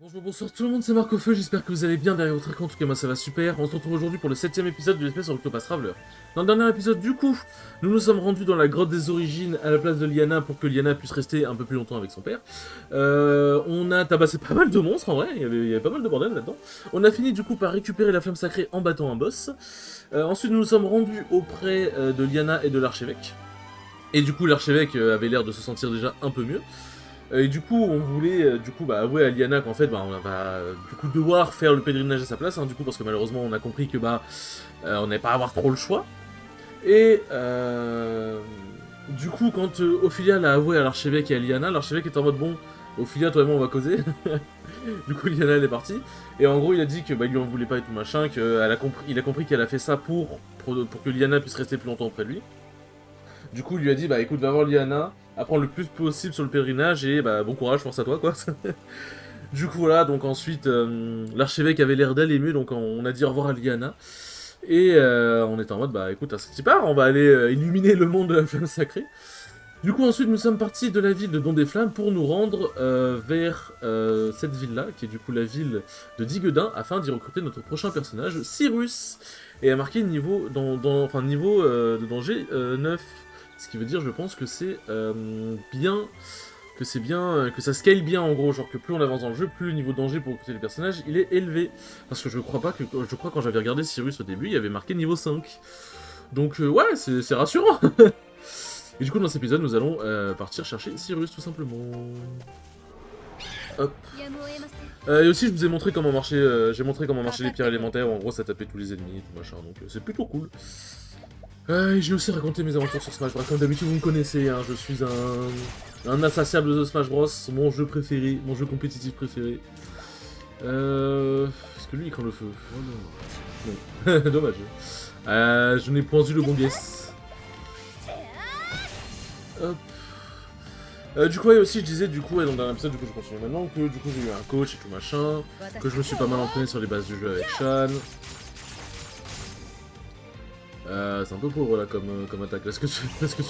Bonjour, bonsoir tout le monde, c'est Marc au Feu, j'espère que vous allez bien derrière votre écran, en tout cas moi ça va super. On se retrouve aujourd'hui pour le 7ème épisode de l'espèce sur Octopus Traveler. Dans le dernier épisode du coup, nous nous sommes rendus dans la grotte des origines à la place de Liana pour que Liana puisse rester un peu plus longtemps avec son père. On a tabassé pas mal de monstres en vrai, il y avait pas mal de bordel là-dedans. On a fini du coup par récupérer la flamme sacrée en battant un boss. Ensuite nous nous sommes rendus auprès de Liana et de l'archevêque. Et du coup l'archevêque avait l'air de se sentir déjà un peu mieux. Et du coup, on voulait avouer à Liana qu'en fait, on va du coup devoir faire le pèlerinage à sa place, hein, du coup, parce que malheureusement, on a compris que on n'allait pas avoir trop le choix. Et du coup, quand Ophilia l'a avoué à l'archevêque et à Liana, l'archevêque est en mode bon, Ophilia, toi et moi, on va causer. Du coup, Liana, elle est partie. Et en gros, il a dit que il lui en voulait pas et tout machin, il a compris qu'elle a fait ça pour que Liana puisse rester plus longtemps auprès de lui. Du coup, il lui a dit, bah écoute, va voir Liana, apprends le plus possible sur le pèlerinage et bah bon courage, force à toi quoi. Du coup voilà, donc ensuite, l'archevêque avait l'air d'aller mieux, donc on a dit au revoir à Liana. Et on était en mode, bah écoute, à ce qui part, on va aller illuminer le monde de la flamme sacrée. Du coup ensuite nous sommes partis de la ville de Don des Flammes pour nous rendre vers cette ville-là, qui est du coup la ville de Diguedin, afin d'y recruter notre prochain personnage, Cyrus. Et à marquer niveau, niveau de danger 9. Ce qui veut dire, je pense que c'est que ça scale bien en gros, genre que plus on avance dans le jeu, plus le niveau de danger pour recruter les personnages, il est élevé. Parce que je crois quand j'avais regardé Cyrus au début, il y avait marqué niveau 5. Donc ouais, c'est rassurant. Et du coup, dans cet épisode, nous allons partir chercher Cyrus, tout simplement. Hop. Et aussi, je vous ai montré comment marcher, j'ai montré comment marcher les pierres élémentaires, où en gros ça tapait tous les ennemis et tout machin, donc c'est plutôt cool. J'ai aussi raconté mes aventures sur Smash Bros. Comme d'habitude, vous me connaissez, hein, je suis un insatiable de Smash Bros. Mon jeu préféré, mon jeu compétitif préféré. Est-ce que lui il craint le feu? Oh non. Non. Dommage. Je n'ai point vu le bon guess. Hop. Du coup, et aussi, je disais, du coup, et dans le dernier épisode, du coup, je continue maintenant, que du coup, j'ai eu un coach et tout machin, que je me suis pas mal entraîné sur les bases du jeu avec Shan. C'est un peu pauvre là comme attaque. Est-ce que tu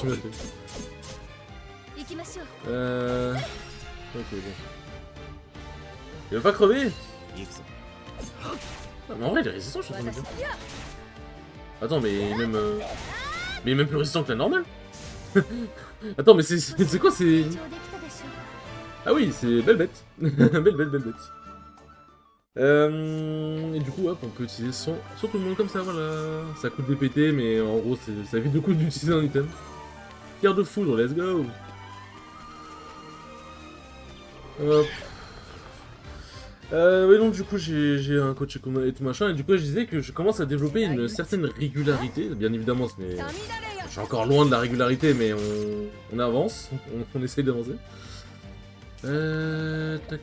m'as fait? Ok, bon. Il va pas crever? Ah, mais en vrai, il est résistant, je suis en train de dire. Attends, mais il est même. Mais il est même plus résistant que la normale. Attends, mais c'est quoi? C'est. Ah oui, c'est belle bête. Belle bête. Et du coup, hop, on peut utiliser sur tout le monde comme ça, voilà. Ça coûte des PT, mais en gros, ça évite de coup d'utiliser un item. Pierre de foudre, let's go. Hop. Oui, donc du coup, j'ai un coach et tout machin, et du coup, je disais que je commence à développer une certaine régularité. Bien évidemment, je suis encore loin de la régularité, mais on avance, on essaye d'avancer. Tac.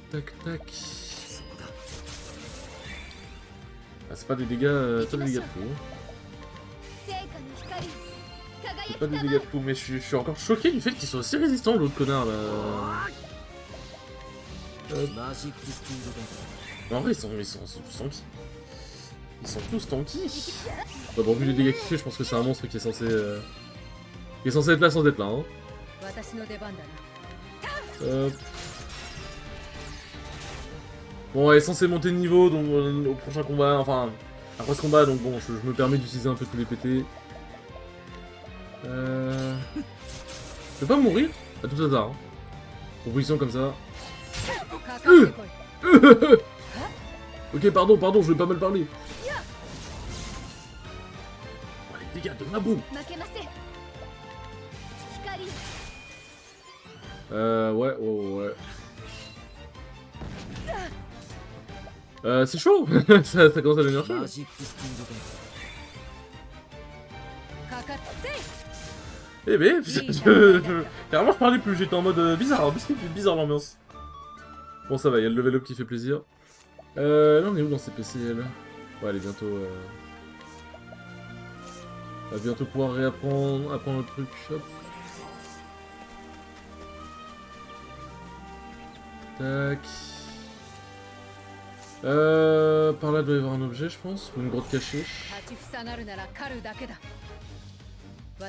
Ah, c'est pas des dégâts, de fou. C'est pas des dégâts de fou, mais je suis encore choqué du fait qu'ils soient aussi résistants, l'autre connard là. En vrai, ils sont tous tanky. Ils sont tous tanky. Bah, bon, vu les dégâts qu'il fait, je pense que c'est un monstre qui est censé être là sans être là. Hein. Bon, elle est censée monter de niveau donc, au prochain combat, enfin, après ce combat, donc bon, je me permets d'utiliser un peu tous les PT. Je vais pas mourir à tout hasard. Hein. Proposition comme ça. Ok, pardon, je vais pas mal parler. Oh, les dégâts de Mabou. Ouais. C'est chaud. ça commence à devenir chaud. Eh ben, carrément je parlais plus, j'étais en mode bizarre l'ambiance. Bon ça va, il y a le level up qui fait plaisir. Là on est où dans ces PCL? Ouais, elle est bientôt... On va bientôt pouvoir apprendre le truc. Hop. Tac. Par là doit y avoir un objet je pense, ou une grotte cachée.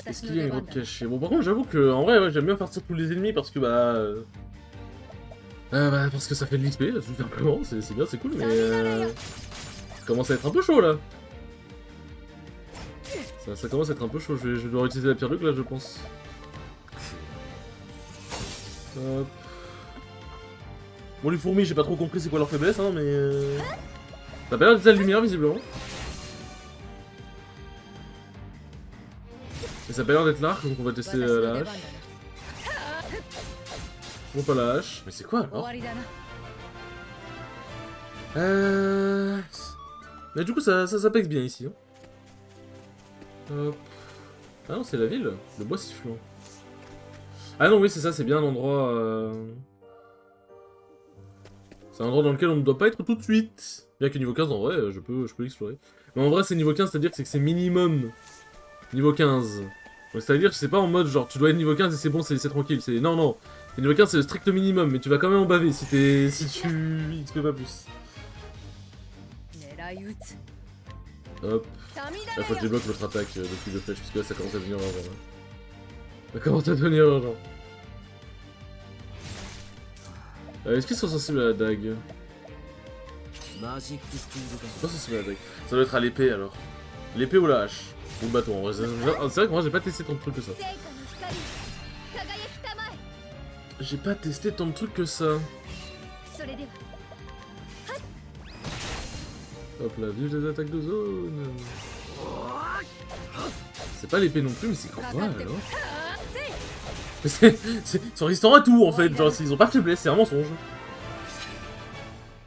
Est-ce qu'il y a une grotte cachée? Bon par contre j'avoue que en vrai ouais, j'aime bien partir tous les ennemis parce que Bah, parce que ça fait de l'XP, tout simplement, c'est bien, c'est cool, mais ça commence à être un peu chaud, là. Ça commence à être un peu chaud, je vais devoir utiliser la pierre luc, là, je pense. Hop. Bon, les fourmis, j'ai pas trop compris c'est quoi leur faiblesse, hein, mais... Ça a pas l'air d'être la lumière, visiblement. Et ça a pas l'air d'être l'arc, donc on va tester la hache. Bon, pas la hache. Mais c'est quoi, alors? Mais du coup, ça pèse bien, ici. Hein. Hop. Ah non, c'est la ville. Le bois sifflant. Ah non, oui, c'est ça, c'est bien l'endroit... C'est un endroit dans lequel on ne doit pas être tout de suite. Bien que niveau 15, en vrai, je peux l'explorer. Mais en vrai, c'est niveau 15, c'est-à-dire que c'est minimum niveau 15. Donc c'est-à-dire que c'est pas en mode genre tu dois être niveau 15 et c'est bon, c'est tranquille. Non, non. Le niveau 15, c'est le strict minimum, mais tu vas quand même en baver si tu XP pas plus. Hop. La fois que je débloque votre attaque depuis le flèche, puisque là ça commence à devenir urgent. Là. Ça commence à devenir urgent. Est-ce qu'ils sont sensibles à la dague? Pas sensible à la dague. Ça doit être à l'épée alors. L'épée ou la hache? Ou le bâton. C'est vrai que moi j'ai pas testé tant de trucs que ça. J'ai pas testé tant de trucs que ça. Hop là, vive les attaques de zone. C'est pas l'épée non plus, mais c'est quoi alors? C'est résistant à tout en fait, genre ils ont pas de faiblesse, c'est un mensonge.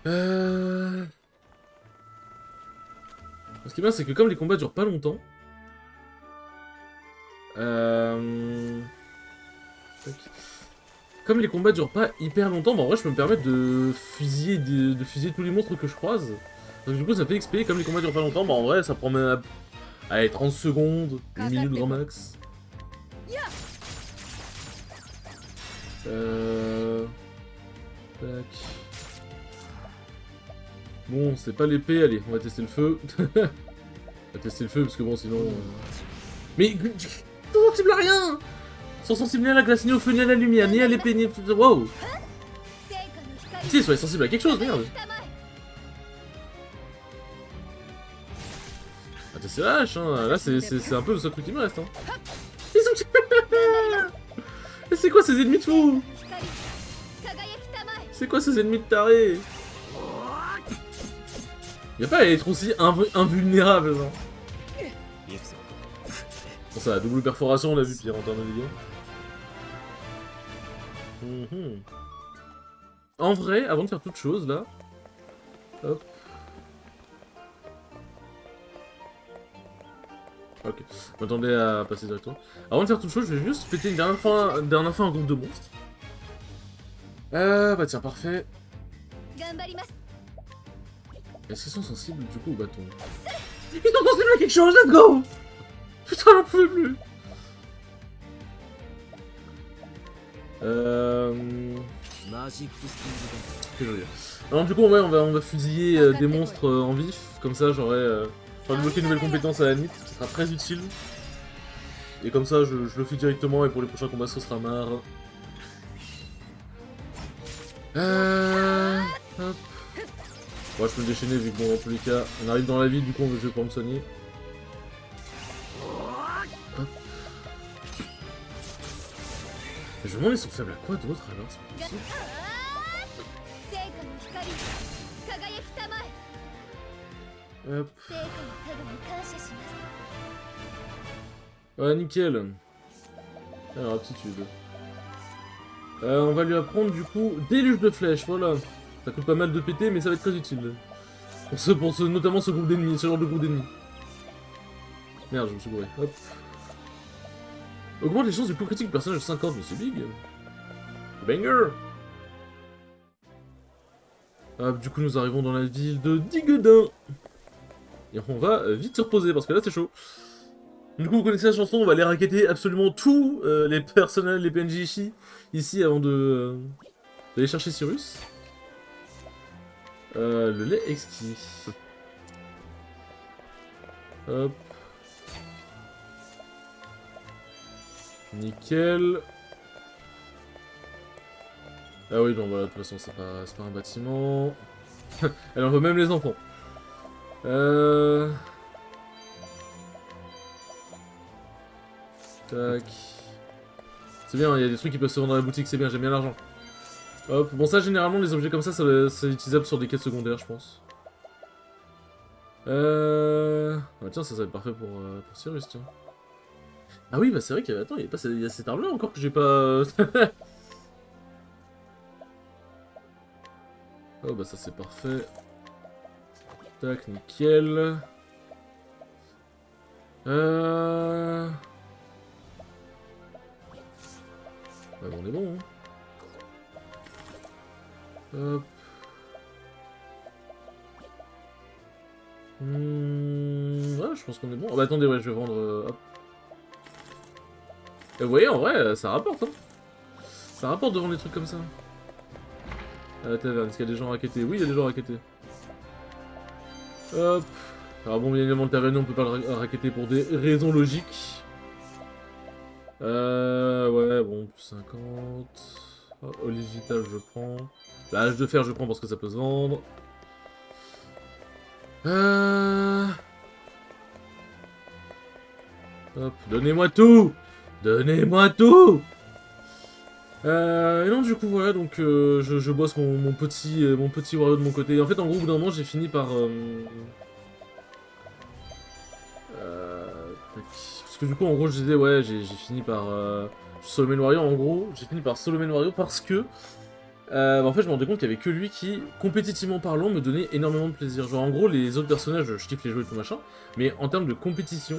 Ce qui est bien, c'est que comme les combats durent pas longtemps... Comme les combats durent pas hyper longtemps, bah en vrai je peux me permettre de fusiller, tous les monstres que je croise. Donc du coup ça fait XP, comme les combats durent pas longtemps, bah en vrai ça prend même... Allez, 30 secondes, 1 minute grand max. Tac. Bon, c'est pas l'épée, allez, on va tester le feu. On va tester le feu parce que bon sinon... Mais... Ils sont sensibles à rien. Ils sont sensibles ni à la glace, ni au feu, ni à la lumière, ni à l'épée, ni... Wow. Si, ils sont sensibles à quelque chose, merde. On va tester la hache, hein. Là c'est un peu le seul truc qui me reste, hein. Ils sont... Mais c'est quoi ces ennemis de fou? C'est quoi ces ennemis de tarés? Y'a pas à être aussi invulnérable, genre. Bon, ça, double perforation, on a vu pire en termes de dégâts. En vrai, avant de faire toute chose, là... Hop. Ok, je m'attendais à passer directement. Avant de faire toute chose, je vais juste péter une dernière fois un groupe de monstres. Bah tiens, parfait. Est-ce qu'ils sont sensibles du coup au bâton? Ils sont sensibles à quelque chose, let's go! Putain, j'en pouvais plus! Alors du coup, ouais, on va fusiller des monstres en vif, comme ça j'aurai... Enfin, débloquer une nouvelle compétence à la limite, qui sera très utile. Et comme ça, je le fais directement, et pour les prochains combats, ce sera marre. Hop. Ouais, je peux me déchaîner, vu que bon, dans tous les cas, on arrive dans la ville, du coup, je vais pouvoir me soigner. Hop. Mais je me demande, ils sont faibles à quoi d'autre, alors? C'est pas possible. Hop. Ouais, nickel. Alors, aptitude. On va lui apprendre du coup déluge de flèches, voilà. Ça coûte pas mal de péter, mais ça va être très utile. Notamment ce groupe d'ennemis, ce genre de groupe d'ennemis. Merde, je me suis bourré. Hop. Augmente les chances du coup critique du personnage de 50, mais c'est big. Banger. Hop, du coup nous arrivons dans la ville de Diguedin. Et on va vite se reposer parce que là c'est chaud. Du coup vous connaissez la chanson, on va aller raqueter absolument tous les personnages, les PNJ ici avant d'aller chercher Cyrus. Le lait exquis. Hop. Nickel. Ah oui, non, voilà, de toute façon, c'est pas un bâtiment. Elle envoie même les enfants. Tac. C'est bien, il y a des trucs qui peuvent se vendre dans la boutique, c'est bien, j'aime bien l'argent. Hop, bon ça, généralement, les objets comme ça, c'est utilisable sur des quêtes secondaires, je pense. Ah, tiens, ça va être parfait pour Cyrus, tiens. Ah oui, bah c'est vrai qu'il y a... Attends, il y a cette arme-là encore que j'ai pas... Oh bah ça c'est parfait. Tac, nickel. Bah on est bon, hein. Hop. Ouais, je pense qu'on est bon. Ah bah attendez, ouais, je vais vendre... hop. Et vous voyez, en vrai, ça rapporte, hein. Ça rapporte de vendre des trucs comme ça. À la taverne, est-ce qu'il y a des gens raquettés? Oui, il y a des gens raquettés. Hop. Alors bon, bien évidemment, le tavernier, on peut pas le raqueter pour des raisons logiques. Ouais, bon, plus 50. Oh, olive vitale, je prends. La hache de fer, je prends parce que ça peut se vendre. Hop, donnez-moi tout! Donnez-moi tout! Et non, du coup, voilà, donc je bosse mon petit Wario de mon côté. En fait, en gros, au bout d'un moment, j'ai fini par... parce que du coup, en gros, je disais, ouais, j'ai fini par solomer le Wario. En gros, j'ai fini par solomer le Wario parce que... en fait, je me rendais compte qu'il y avait que lui qui, compétitivement parlant, me donnait énormément de plaisir. Genre, en gros, les autres personnages, je kiffe les jouer et tout machin, mais en termes de compétition,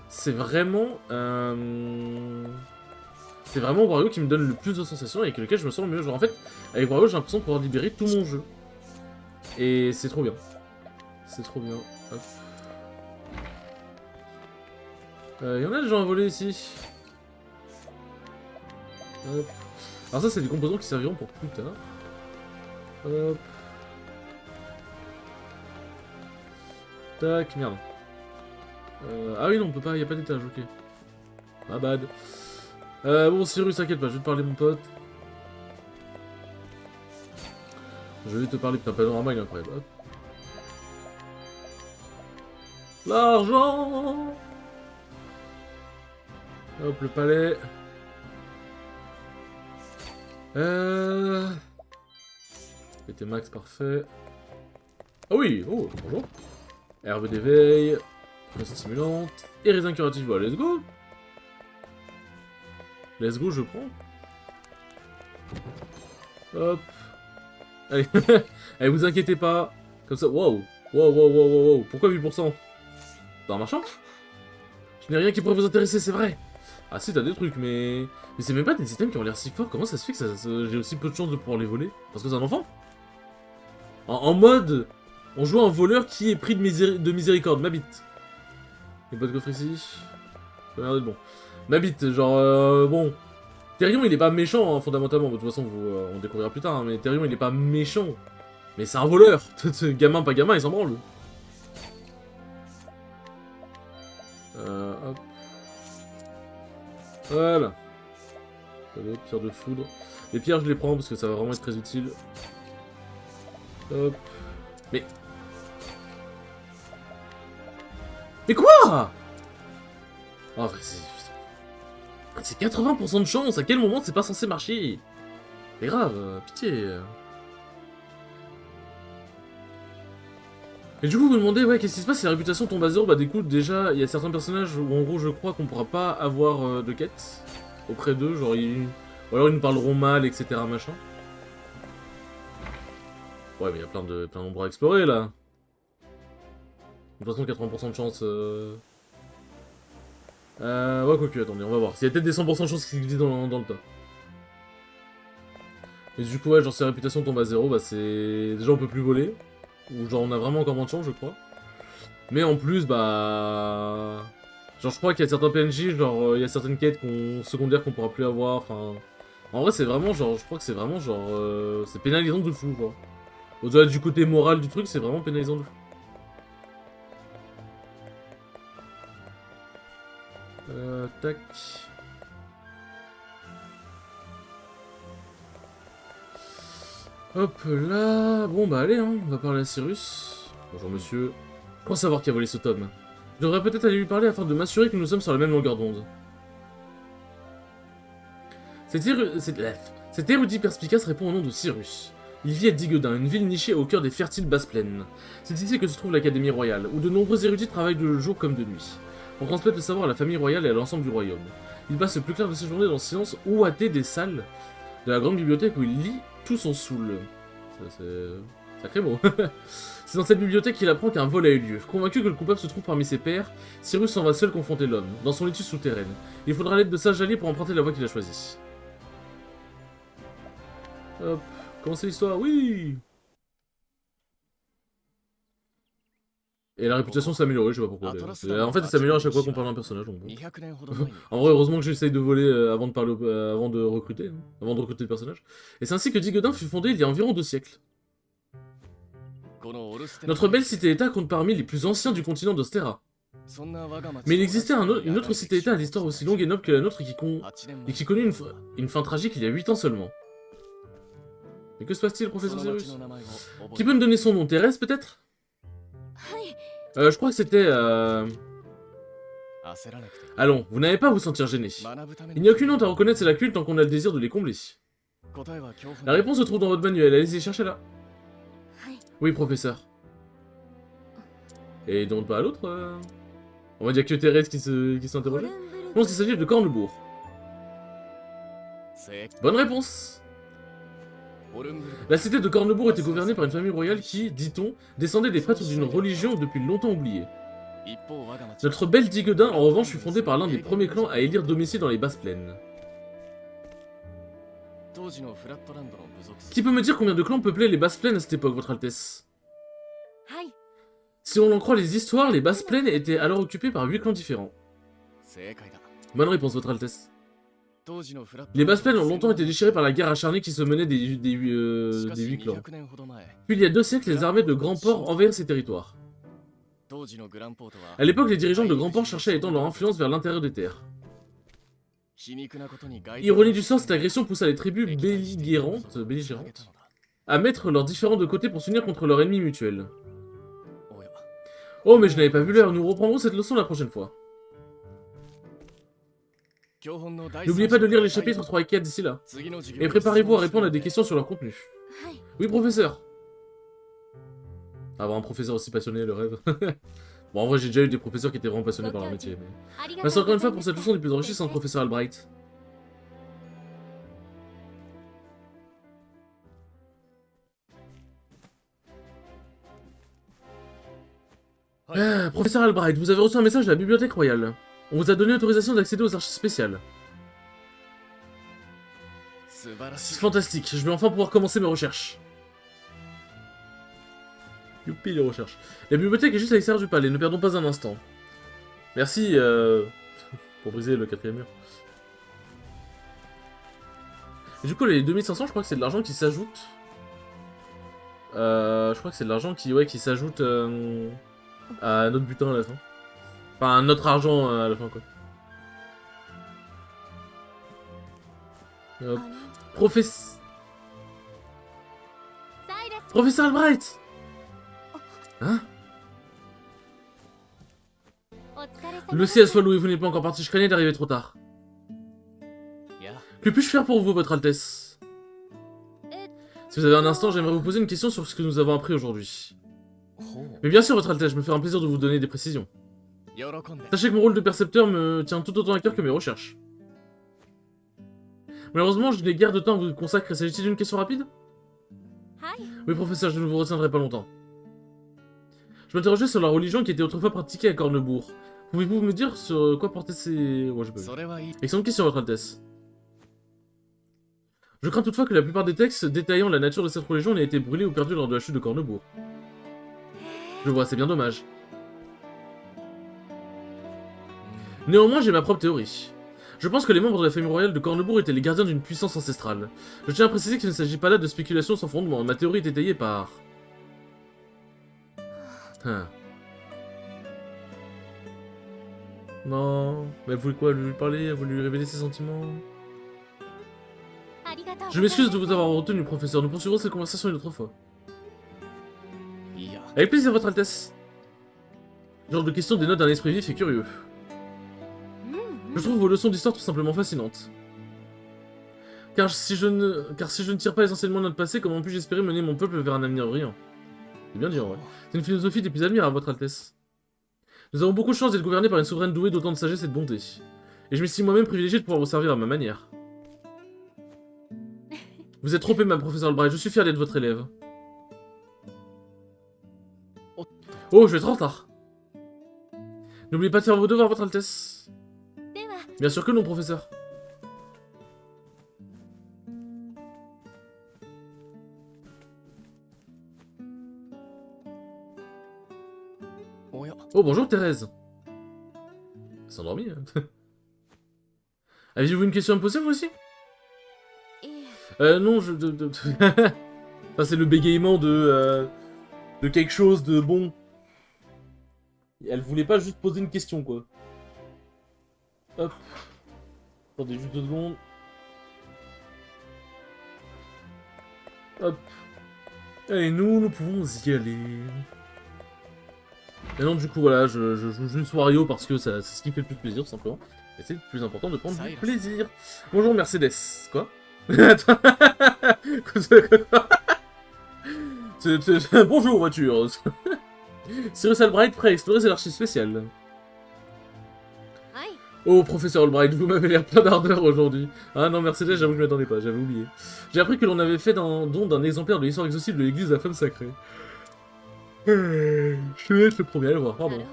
c'est vraiment... c'est vraiment Wario qui me donne le plus de sensations et avec lequel je me sens le mieux. Genre, en fait, avec Wario, j'ai l'impression de pouvoir libérer tout mon jeu. Et c'est trop bien. C'est trop bien. Hop. Y en a des gens à voler ici. Hop. Alors ça, c'est des composants qui serviront pour plus tard. Hop. Tac, merde. Ah oui, non, on peut pas, y a pas d'étage, ok. Ma bad. Bon, Cyrus, t'inquiète pas, je vais te parler, mon pote. Je vais te parler, putain, panorama, il est incroyable. Hop. L'argent! Hop, le palais. PT max, parfait. Ah oui, oh, bonjour. Herbe d'éveil, presse stimulante, et raisin curatif. Bah, let's go! Let's go, je prends. Hop. Allez, allez, vous inquiétez pas. Comme ça, wow. Wow, wow, wow, wow, wow. Pourquoi 8%? C'est un marchand? Je n'ai rien qui pourrait vous intéresser, c'est vrai. Ah si, t'as des trucs, mais... Mais c'est même pas des items qui ont l'air si forts. Comment ça se fait que j'ai aussi peu de chance de pouvoir les voler? Parce que c'est un enfant? En mode... On joue un voleur qui est pris de miséricorde, ma bite. Y'a pas de coffre ici. Ça a l'air d'être bon. Ma bite, genre... bon... Therion, il est pas méchant, hein, fondamentalement. De toute façon, on découvrira plus tard, hein, mais Therion, il est pas méchant. Mais c'est un voleur. Gamin, pas gamin, il s'en branle. Hop. Voilà. Allez, pierre de foudre. Les pierres, je les prends parce que ça va vraiment être très utile. Hop. Mais... Mais quoi? Oh, c'est 80% de chance. À quel moment c'est pas censé marcher? C'est grave, pitié. Et du coup, vous me demandez, ouais, qu'est-ce qui se passe si la réputation tombe à zéro? Bah, du coup, déjà, il y a certains personnages où, en gros, je crois qu'on pourra pas avoir de quête auprès d'eux. Genre, ou alors ils nous parleront mal, etc. machin. Ouais, mais il y a plein d'endroits à explorer là. De toute façon, 80% de chance. Ouais, quoique, attendez, on va voir. S'il y a peut-être des 100% de chance qui existent dans le tas. Et du coup, ouais, genre, si la réputation tombe à zéro, bah, c'est. Déjà, on peut plus voler. Ou genre, on a vraiment encore moins de chance, je crois. Mais en plus, bah... Genre, je crois qu'il y a certains PNJ, genre, il y a certaines quêtes secondaires qu'on pourra plus avoir, enfin... En vrai, c'est vraiment, genre, je crois que c'est vraiment, genre... c'est pénalisant de fou, quoi. Au-delà du côté moral du truc, c'est vraiment pénalisant de fou. Tac... Hop là... Bon bah allez, hein, on va parler à Cyrus. Bonjour monsieur. Je crois savoir qui a volé ce tome. Je devrais peut-être aller lui parler afin de m'assurer que nous sommes sur la même longueur d'onde. Cet érudit perspicace répond au nom de Cyrus. Il vit à Digodin, une ville nichée au cœur des fertiles basses plaines. C'est ici que se trouve l'Académie Royale, où de nombreux érudits travaillent de jour comme de nuit, pour transmettre le savoir à la famille royale et à l'ensemble du royaume. Il passe le plus clair de ses journées dans le silence ouaté des salles de la grande bibliothèque où il lit tout son saoul. Ça, c'est... sacré mot. C'est dans cette bibliothèque qu'il apprend qu'un vol a eu lieu. Convaincu que le coupable se trouve parmi ses pairs, Cyrus s'en va seul confronter l'homme, dans son étude souterraine. Il faudra l'aide de sages alliés pour emprunter la voie qu'il a choisie. Hop, commencez l'histoire, oui. Et la réputation s'est améliorée, je sais pas pourquoi. En fait, elle s'améliore à chaque fois qu'on parle d'un personnage. Donc bon. En vrai, heureusement que j'essaye de voler avant de recruter, hein, avant de recruter le personnage. Et c'est ainsi que Digodin fut fondé il y a environ 2 siècles. Notre belle cité-état compte parmi les plus anciens du continent d'Ostera. Mais il existait une autre cité-état à l'histoire aussi longue et noble que la nôtre et qui connut une fin tragique il y a 8 ans seulement. Mais que se passe-t-il, professeur Cyrus? Qui peut me donner son nom? Thérèse, peut-être? Je crois que c'était... Allons, vous n'avez pas à vous sentir gêné. Il n'y a aucune honte à reconnaître ces lacunes tant qu'on a le désir de les combler. La réponse se trouve dans votre manuel, allez-y, cherchez-la. Oui, professeur. Et donc pas à l'autre On va dire que Thérèse qui s'interroge. Je pense qu'il s'agit de Cornebourg. Bonne réponse. La cité de Cornebourg était gouvernée par une famille royale qui, dit-on, descendait des prêtres d'une religion depuis longtemps oubliée. Notre belle Digodin, en revanche, fut fondée par l'un des premiers clans à élire domicile dans les basses plaines. Qui peut me dire combien de clans peuplaient les basses plaines à cette époque, votre Altesse? Si on en croit les histoires, les basses plaines étaient alors occupées par 8 clans différents. Bonne réponse, votre Altesse. Les basses plaines ont longtemps été déchirées par la guerre acharnée qui se menait des 8 clans. Puis il y a 2 siècles, les armées de Grand Port envahirent ces territoires. À l'époque, les dirigeants de Grand Port cherchaient à étendre leur influence vers l'intérieur des terres. Ironie du sort, cette agression poussa les tribus belligérantes à mettre leurs différends de côté pour s'unir contre leur ennemi mutuel. Oh, mais je n'avais pas vu l'heure, nous reprendrons cette leçon la prochaine fois. N'oubliez pas de lire les chapitres 3 et 4 d'ici là. Et préparez-vous à répondre à des questions sur leur contenu. Oui, professeur. Avoir un professeur aussi passionné, le rêve. Bon, en vrai, j'ai déjà eu des professeurs qui étaient vraiment passionnés par leur métier. Mais... Merci encore une fois pour cette leçon des plus enrichissantes, professeur Albright. Professeur Albright, vous avez reçu un message de la Bibliothèque Royale. On vous a donné autorisation d'accéder aux archives spéciales. C'est fantastique, je vais enfin pouvoir commencer mes recherches. Youpi, les recherches. La bibliothèque est juste à l'extérieur du palais, ne perdons pas un instant. Merci pour briser le 4ème mur. Et du coup, les 2500, je crois que c'est de l'argent qui s'ajoute. Je crois que c'est de l'argent qui s'ajoute à notre butin à la fin. Enfin, notre argent à la fin, quoi. Hop. Professeur Albright! Hein? Le ciel soit loué, vous n'êtes pas encore parti, je craignais d'arriver trop tard. Que puis-je faire pour vous, votre Altesse? Si vous avez un instant, j'aimerais vous poser une question sur ce que nous avons appris aujourd'hui. Mais bien sûr, votre Altesse, je me ferai un plaisir de vous donner des précisions. Sachez que mon rôle de percepteur me tient tout autant à cœur que mes recherches. Malheureusement, je n'ai guère de temps à vous consacrer. S'agit-il d'une question rapide? Oui, professeur, je ne vous retiendrai pas longtemps. Je m'interrogeais sur la religion qui était autrefois pratiquée à Cornebourg. Pouvez-vous me dire sur quoi portaient ces... Ouais, j'ai pas vu. Excellente question, votre Altesse. Je crains toutefois que la plupart des textes détaillant la nature de cette religion n'aient été brûlés ou perdus lors de la chute de Cornebourg. Je vois, c'est bien dommage. Néanmoins, j'ai ma propre théorie. Je pense que les membres de la famille royale de Cornebourg étaient les gardiens d'une puissance ancestrale. Je tiens à préciser qu'il ne s'agit pas là de spéculations sans fondement. Ma théorie est étayée par... Non, mais elle voulait quoi? Elle voulait lui parler? Elle voulait lui révéler ses sentiments? Je m'excuse de vous avoir retenu, professeur. Nous poursuivrons cette conversation une autre fois. Avec plaisir, Votre Altesse. Ce genre de question dénote d'un esprit vif et curieux. Je trouve vos leçons d'histoire tout simplement fascinantes. Car si je ne tire pas les enseignements de notre passé, comment puis-je espérer mener mon peuple vers un avenir brillant? C'est bien dit, en vrai. C'est une philosophie des plus admirables, Votre Altesse. Nous avons beaucoup de chance d'être gouvernés par une souveraine douée d'autant de sagesse et de bonté. Et je m'estime moi-même privilégié de pouvoir vous servir à ma manière. Vous êtes trop aimable, professeur Albright, je suis fier d'être votre élève. Oh, je vais être en retard. N'oubliez pas de faire vos devoirs, Votre Altesse. Bien sûr que non, professeur. Oh, bonjour Thérèse. Elle s'est endormie, hein. Avez-vous une question à me poser, vous aussi? Non, Ça, c'est le bégaiement de quelque chose de bon. Elle voulait pas juste poser une question, quoi. Hop. Attendez juste 2 secondes. Hop. Allez, nous pouvons y aller. Et non, du coup, voilà, je joue juste Wario parce que c'est ce qui fait le plus plaisir, tout simplement. Et c'est le plus important de prendre du plaisir. Bonjour, Mercedes. Quoi? Attends. Bonjour, voiture. Cyrus Albright, prêt à explorer ses archives spéciales. Oh, professeur Albright, vous m'avez l'air plein d'ardeur aujourd'hui. Ah non, Mercedes, j'avoue que je m'attendais pas, j'avais oublié. J'ai appris que l'on avait fait don d'un exemplaire de l'histoire exhaustive de l'église de la femme sacrée. Je vais être le premier à le voir, pardon.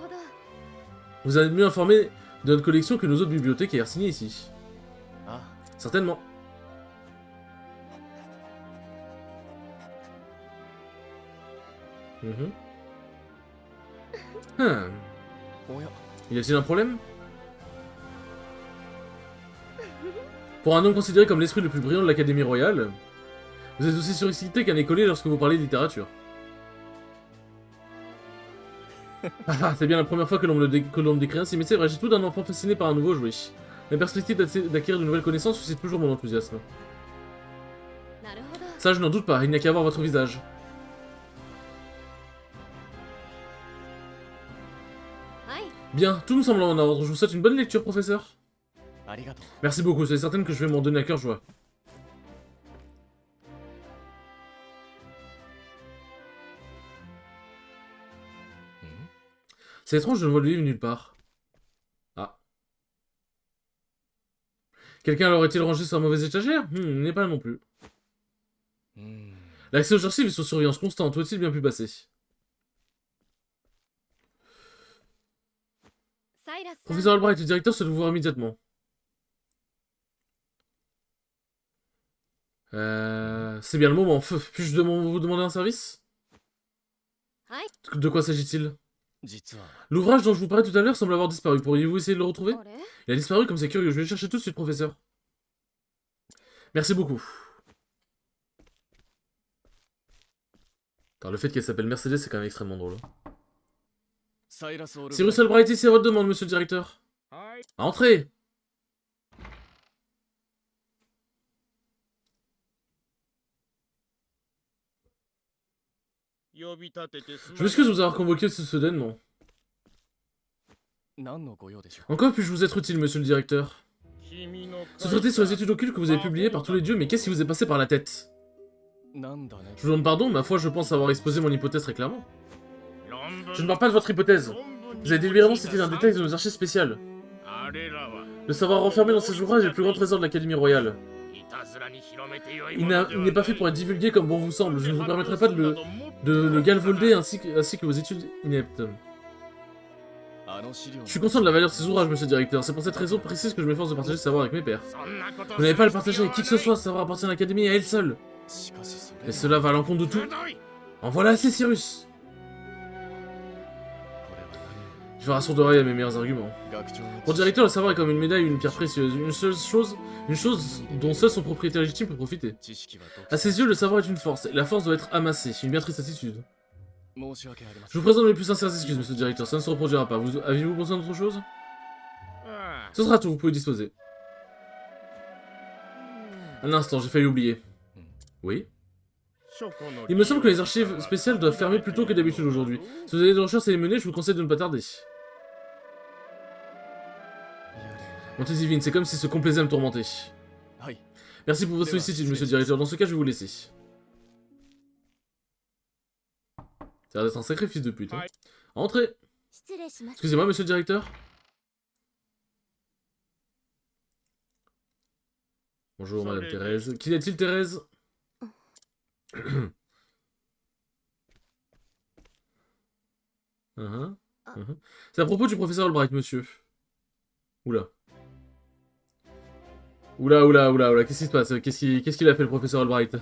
Vous avez mieux informé de notre collection que nos autres bibliothécaires signés ici. Ah. Certainement. Y a-t-il un problème? Pour un homme considéré comme l'esprit le plus brillant de l'Académie Royale, vous êtes aussi surexcité qu'un écolier lorsque vous parlez de littérature. Ah, c'est bien la première fois que l'on me décrit ainsi, mais c'est vrai, j'ai tout d'un enfant fasciné par un nouveau jouet. La perspective d'acquérir de nouvelles connaissances suscite toujours mon enthousiasme. Ça, je n'en doute pas, il n'y a qu'à voir votre visage. Bien, tout me semble en ordre. Je vous souhaite une bonne lecture, professeur. Merci beaucoup, soyez certaine que je vais m'en donner à cœur joie. C'est étrange, je ne vois le livre nulle part. Ah. Quelqu'un l'aurait-il rangé sur la mauvaise étagère? Il n'est pas là non plus. L'accès aux archives est sous surveillance constante, où est-il bien pu passer? Professeur Albright, le directeur se doit vous voir immédiatement. C'est bien le moment. Puis-je vous demander un service? De quoi s'agit-il? L'ouvrage dont je vous parlais tout à l'heure semble avoir disparu. Pourriez-vous essayer de le retrouver? Il a disparu comme c'est curieux. Je vais le chercher tout de suite, professeur. Merci beaucoup. Car le fait qu'elle s'appelle Mercedes, c'est quand même extrêmement drôle. Cyrus Albright, ici à votre demande, monsieur le directeur. Entrez! Je m'excuse de vous avoir convoqué soudainement. En quoi puis-je vous être utile, monsieur le directeur? Ce traité sur les études occultes que vous avez publié par tous les dieux, mais qu'est-ce qui vous est passé par la tête? Je vous demande pardon, ma foi, je pense avoir exposé mon hypothèse très clairement. Je ne parle pas de votre hypothèse. Vous avez délibérément cité un détail de nos archives spéciales. Le savoir renfermé dans ces ouvrages est le plus grand trésor de l'Académie Royale. Il n'est pas fait pour être divulgué comme bon vous semble. Je ne vous permettrai pas de le galvauder ainsi que vos études ineptes. Je suis conscient de la valeur de ces ouvrages, monsieur le directeur. C'est pour cette raison précise que je m'efforce de partager ce savoir avec mes pairs. Vous n'avez pas à le partager avec qui que ce soit, ce savoir appartient à l'Académie et à elle seule. Et cela va à l'encontre de tout. En voilà assez, Cyrus. Je ferai sourd d'oreille à mes meilleurs arguments. Pour le directeur, le savoir est comme une médaille ou une pierre précieuse. Une chose dont seul son propriétaire légitime peut profiter. À ses yeux, le savoir est une force. Et la force doit être amassée. Une bien triste attitude. Je vous présente mes plus sincères excuses, monsieur le directeur. Ça ne se reproduira pas. Avez-vous besoin d'autre chose? Ce sera tout. Vous pouvez disposer. Un instant, j'ai failli oublier. Oui. Il me semble que les archives spéciales doivent fermer plus tôt que d'habitude aujourd'hui. Si vous avez des recherches à les mener, je vous conseille de ne pas tarder. Montez Vin, c'est comme s'il se complaisait à me tourmenter. Merci pour votre sollicitude, monsieur le directeur. Dans ce cas, je vais vous laisser. Ça a l'air d'être un sacré fils de pute. Hein. Entrez. Excusez-moi, monsieur le directeur. Bonjour, madame Thérèse. Qu'y a-t-il, Thérèse? C'est à propos du professeur Albright, monsieur. Oula. Oula, qu'est-ce qui se passe? Qu'est-ce qu'il a fait, le professeur Albright?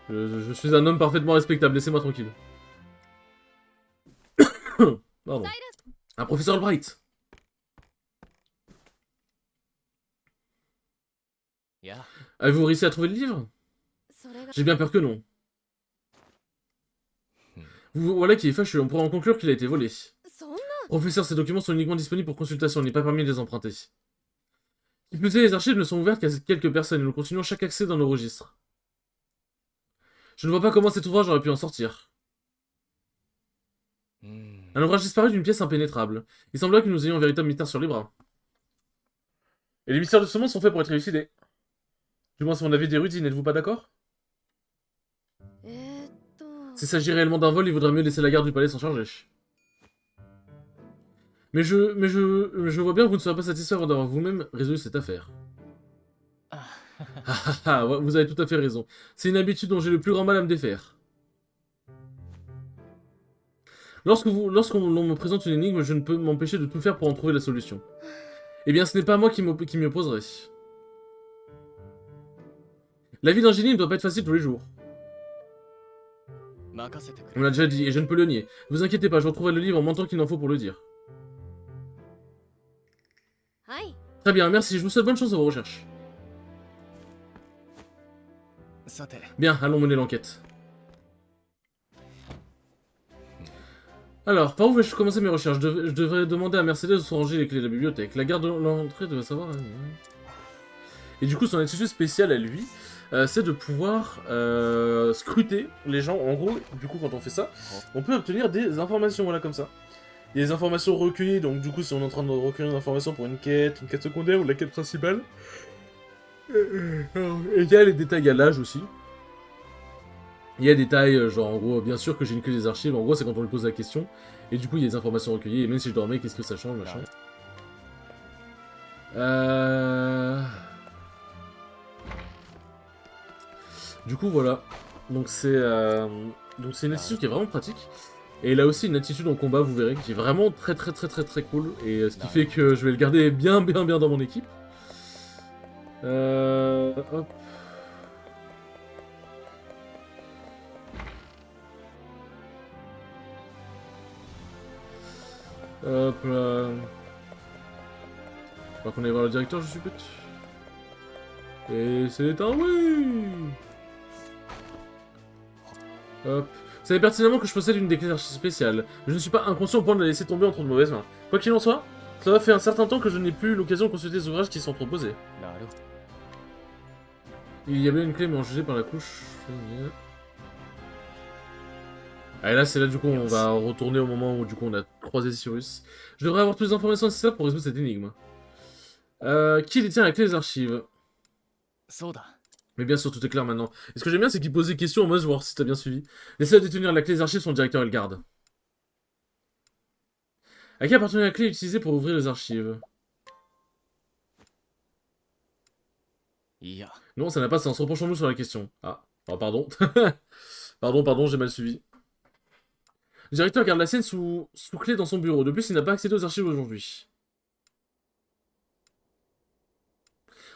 je suis un homme parfaitement respectable, laissez-moi tranquille. Pardon. Un professeur Albright. Avez-vous réussi à trouver le livre? J'ai bien peur que non. Voilà qui est fâcheux, on pourrait en conclure qu'il a été volé. Professeur, ces documents sont uniquement disponibles pour consultation, il n'est pas permis de les emprunter. Qui plus est, les archives ne sont ouvertes qu'à quelques personnes et nous continuons chaque accès dans nos registres. Je ne vois pas comment cet ouvrage aurait pu en sortir. Un ouvrage disparu d'une pièce impénétrable. Il semblerait que nous ayons un véritable mystère sur les bras. Et les mystères de ce monde sont faits pour être élucidés. Du moins c'est mon avis d'érudit, n'êtes-vous pas d'accord? S'il s'agit réellement d'un vol, il vaudrait mieux laisser la garde du palais s'en charger. Mais je vois bien que vous ne serez pas satisfait avant d'avoir vous-même résolu cette affaire. Vous avez tout à fait raison. C'est une habitude dont j'ai le plus grand mal à me défaire. Lorsqu'on me présente une énigme, je ne peux m'empêcher de tout faire pour en trouver la solution. Eh bien, ce n'est pas moi qui m'y opposerai. La vie d'un génie ne doit pas être facile tous les jours. On l'a déjà dit, et je ne peux le nier. Ne vous inquiétez pas, je retrouverai le livre en montant qu'il en faut pour le dire. Très bien, merci, je vous souhaite bonne chance dans vos recherches. Bien, allons mener l'enquête. Alors, par où vais-je commencer mes recherches? Je devrais demander à Mercedes de se ranger les clés de la bibliothèque. La garde de l'entrée devrait savoir... Et du coup, son attitude spéciale à lui, c'est de pouvoir scruter les gens. En gros, du coup, quand on fait ça, on peut obtenir des informations, voilà, comme ça. Il y a des informations recueillies, donc du coup, si on est en train de recueillir des informations pour une quête secondaire ou la quête principale. Et il y a les détails à l'âge aussi. Il y a des détails, genre en gros, bien sûr que j'ai une clé des archives, en gros c'est quand on lui pose la question, et du coup il y a des informations recueillies, et même si je dormais, qu'est-ce que ça change, machin. Du coup voilà, donc c'est une attitude qui est vraiment pratique, et il a aussi une attitude en combat, vous verrez, qui est vraiment très cool, et ce qui fait que je vais le garder bien dans mon équipe. Hop. Hop là. Je crois qu'on aille voir le directeur, je suppose. Et c'est un oui. Hop. Vous savez pertinemment que je possède une des clés archives spéciales. Mais je ne suis pas inconscient au point de la laisser tomber entre de mauvaises mains. Quoi qu'il en soit, ça fait un certain temps que je n'ai plus l'occasion de consulter les ouvrages qui sont proposés. Il y a bien une clé mélangée par la couche. Ah, et là, c'est là, du coup, on va retourner au moment où, du coup, on a croisé Cyrus. Je devrais avoir toutes les informations nécessaires pour résoudre cette énigme. Qui détient la clé des archives? Mais bien sûr, tout est clair maintenant. Et ce que j'aime bien, c'est qu'il pose des questions en mode voir si t'as bien suivi. Laissez-la détenir la clé des archives, son directeur et le garde. À qui appartenait la clé utilisée pour ouvrir les archives? Non, ça n'a pas de sens. Repenchons-nous sur la question. Ah, pardon. Pardon, j'ai mal suivi. Le directeur garde la scène sous clé dans son bureau. De plus, il n'a pas accédé aux archives aujourd'hui.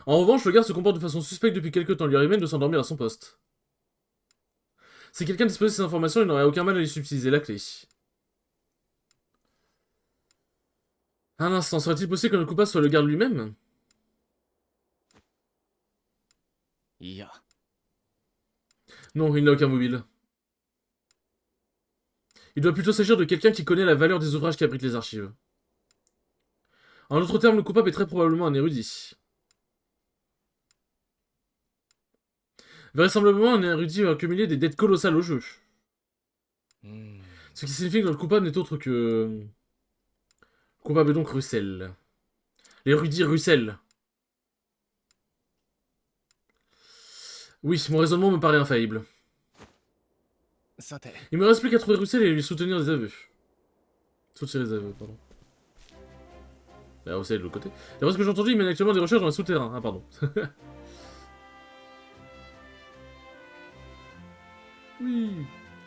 En revanche, le garde se comporte de façon suspecte depuis quelques temps. Il lui arrive même de s'endormir à son poste. Si quelqu'un disposait de ces informations, il n'aurait aucun mal à lui subtiliser la clé. Un instant, serait-il possible que le coupable soit le garde lui-même? Non, il n'a aucun mobile. Il doit plutôt s'agir de quelqu'un qui connaît la valeur des ouvrages qui abritent les archives. En d'autres termes, le coupable est très probablement un érudit. Vraisemblablement, un érudit va accumuler des dettes colossales au jeu. Hmm. Ce qui signifie que notre coupable n'est autre que... Coupable est donc Russell. L'érudit Russell. Oui, mon raisonnement me paraît infaillible. さて、 Il me reste plus qu'à trouver Russell et lui soutenir des aveux. Soutirer des aveux, pardon. Bah, Russell est de l'autre côté. D'après ce que j'ai entendu, il mène actuellement des recherches dans les souterrains. Ah, pardon. Oui, les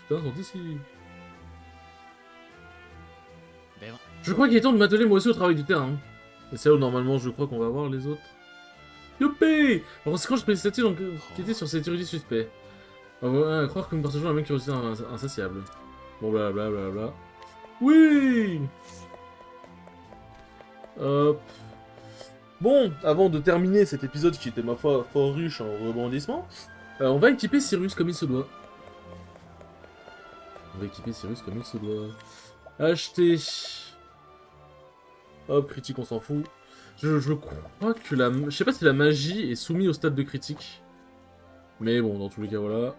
souterrains sont ici. では、 Je crois qu'il est temps de m'atteler moi aussi au travail du terrain. Et c'est là où normalement je crois qu'on va voir les autres. Youpi! En conséquence, je peux essayer d'enquêter sur cet érudit suspect. On va croire que nous partageons la même curiosité insatiable. Bon, blablabla. Bla. Oui! Hop. Bon, avant de terminer cet épisode qui était ma foi fort riche en rebondissements, on va équiper Cyrus comme il se doit. On va équiper Cyrus comme il se doit. Acheter. Hop, critique, on s'en fout. Je crois que la... Je sais pas si la magie est soumise au stade de critique. Mais bon, dans tous les cas, voilà.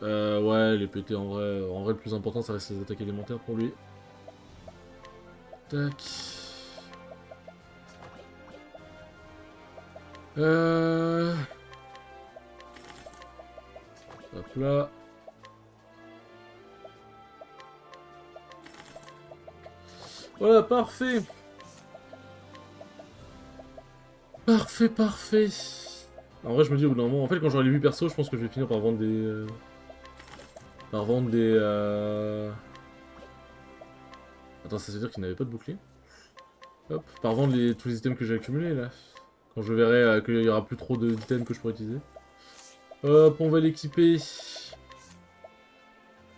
Ouais, les PT en vrai, le plus important, ça reste les attaques élémentaires pour lui. Tac. Hop là. Voilà, parfait. Parfait. En vrai, je me dis au bout d'un moment, en fait, quand j'aurai les 8 persos, je pense que je vais finir par vendre des... Attends, ça veut dire qu'il n'avait pas de bouclier. Hop, par vendre tous les items que j'ai accumulés, là. Quand je verrai qu'il y aura plus trop d'items que je pourrais utiliser. Hop, on va l'équiper.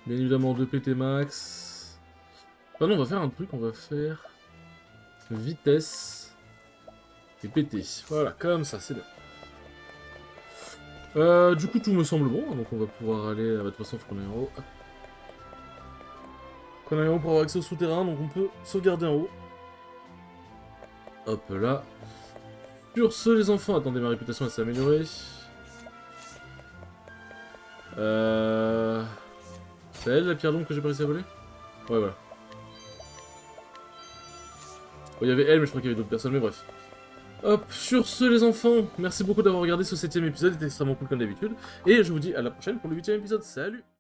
Bien évidemment, 2 PT max. Ah non, on va faire un truc, on va faire... Vitesse. Et PT. Voilà, comme ça, c'est bien. Du coup, tout me semble bon, donc on va pouvoir aller... de toute façon, il faut qu'on aille en haut. Qu'on aille en haut pour avoir accès au souterrain, donc on peut sauvegarder en haut. Hop là. Sur ce, les enfants, attendez, ma réputation elle s'est améliorée. C'est elle la pierre d'ombre que j'ai pas réussi à voler? Ouais, voilà. Bon, il y avait elle, mais je crois qu'il y avait d'autres personnes, mais bref. Hop, sur ce, les enfants, merci beaucoup d'avoir regardé ce 7ème épisode, c'était extrêmement cool comme d'habitude. Et je vous dis à la prochaine pour le 8ème épisode. Salut!